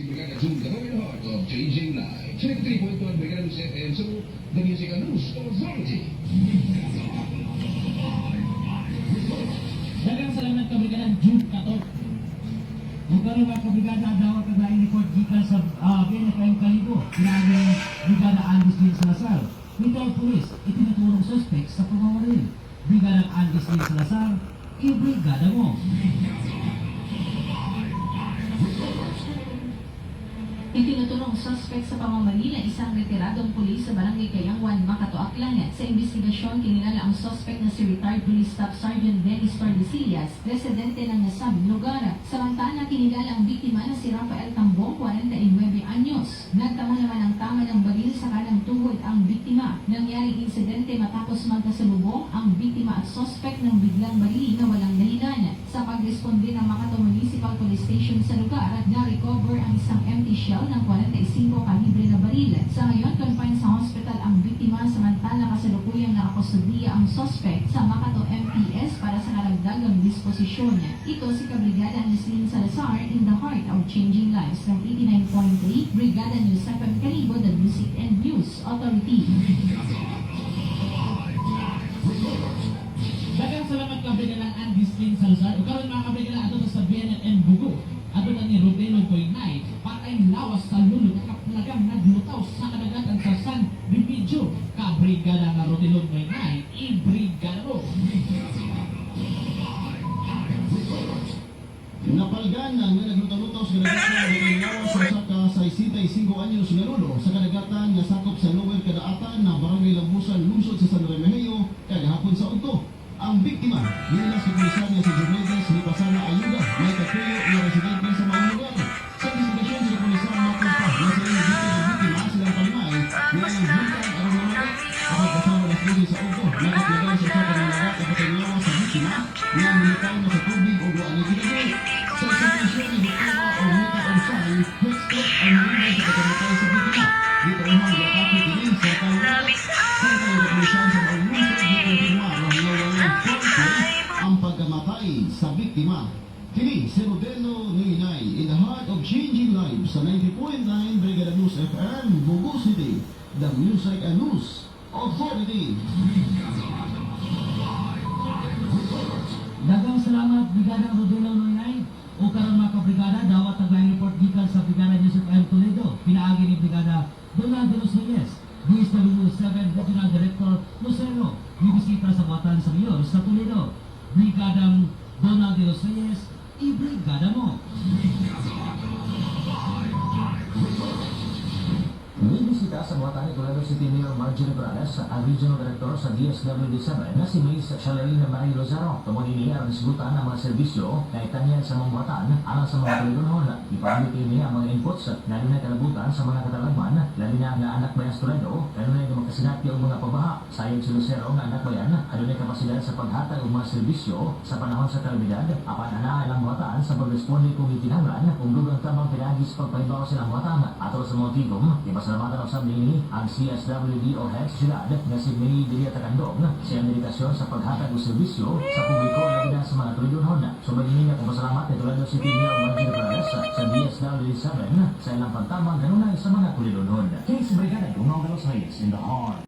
Brigada June Garo in the heart of changing lives. 73.1 Brigada News FM, so the Music and News Authority. Dagang salamat kabrigadan June 14. Kung karoon mga kabrigada, daw kaglaing report gikan sa BNFM Kalibo, pinagi ng Brigada Andis Lin Salazar. Mitol Police, itinutulong suspect sa pamamaril. Brigada Andis Lin Salazar, i-brigada mo. Itinutulong suspect sa pamamaril ang isang retiradong pulis sa Barangay Kayangwan, Makato, Aklan. Sa investigasyon, kinilala ang suspect na si retired Police Staff Sergeant Dennis Tordesillas, residente ng nasabing lugar. Samantala, kinilala ang biktima na si Rafael Tambong, 49 anyos. Nagtama naman ang tama ng baril sa kanang tuhod ang biktima. Nangyaring insidente matapos magkasalubong ang biktima at suspect ng biglang baril na walang dahilan. Sa pagresponde ng Makato Municipal Police Station sa lugar, na-recover ang isang empty shell ng 45 kalibre na baril. Sa ngayon, confined sa hospital ang biktima, samantala kasalukuyang nakakustodiya ang suspect sa Makato MPS para sa karagdagang disposisyon. Ito si Kabrigada Neslin Salazar in the heart of changing lives ng 89.3 Brigada News FM Kalibo, the Music and News Authority. Dagang salamat kabrigadan Andis Lin Salazar. O karoon mga kabrigadan, ato sa BNFM Bugo. Ato na ni Rodelo Koynay, patay lawas sa lulod na kaplagang naglutaw sa kadagatan sa San Remigio. Kabrigada na Rodelo Koynay, i-brigado. Napalgan na nga naglutaw-lutaw sa kadagatan na naglulawas sa usa ka 65 anyos nga lolo sa kadagatan nga sakop sa lower kadaatan na Barangay Lambusan, lungsod sa San Remigio, kagahapon sa Ugto. Ang biktima, nila si Pulisan niya si Jornedes ni Pasana Ayuda, may katuyo na residente sa mga lugar. Sa investigasyon sa Pulisan, makumpa na sila yung biktima silang palimay, nila yung buntag ang lumagat. Kapag kasama na sila sa Ugto, nakatlagay sa isa kanalagat at patanyawa sa biktima, nila militaw na sa tubig o buwan na ginagawa. Sa investigasyon ni biktima o Mika Onsay, hextop ang nilay sa patamatay sa biktima. Dito ang mga atake tinin sa kalagat. Sa kalagat Pulisan sa mga lungsod, ang pagkamatay sa biktima. Kini si Rodelo Nuinay in the heart of changing lives sa 90.9 Brigada News FM, Bugo City, the Music and News Authority. Dagang salamat Brigada Rodelo Nuinay. O karoon mga kabrigada, dawat taglayang report gikan sa Brigada News FM Toledo. Pinaagi ni Brigada Donald de los Reyes, DSW7 Regional Director Lucero, bibisita sa Batan sa Mayor sa Toledo. Brigadang Donald de los Reyes, i-brigada mo. Bibisita sa Batan ni Toledo City Mayor Marjorie Morales ang Regional Director sa DSWD7 na si Miss Shalerina Marie Lozaro. Tumunin niya ang sigutan ng mga serbisyo na itanyan sa mga batan alang sa mga Toledo. Ipamiti niya ang mga inputs na dinakalabutan sa mga katalagman, lalo na ang anak bayan sa Toledo, lalo na yung magkasinati ang mga pabaha. Sayang si Lucero ng anak bayan, adunay kapasidad sa paghatag ng mga serbisyo sa panahon sa kalamidad, apan anaan ang batan sa pagresponde kung itinanglan, kung dugang tamang pinagis pagpaibaw silang batan. Ato sa mga tigong, ipasalamatan ang sabi ni ang CSWD o head siyudad na si May Diliata Candong sa meditasyon sa paghatag ng serbisyo sa publiko lalo na sa mga Toledo. Sumayin niya kung pasalamat ni Toledo City Mayor Marjorie Morales sa DSWD7 sa ilang pagtamang ganunay sa mga Toledo. Case Brigada Donald de los Reyes in the heart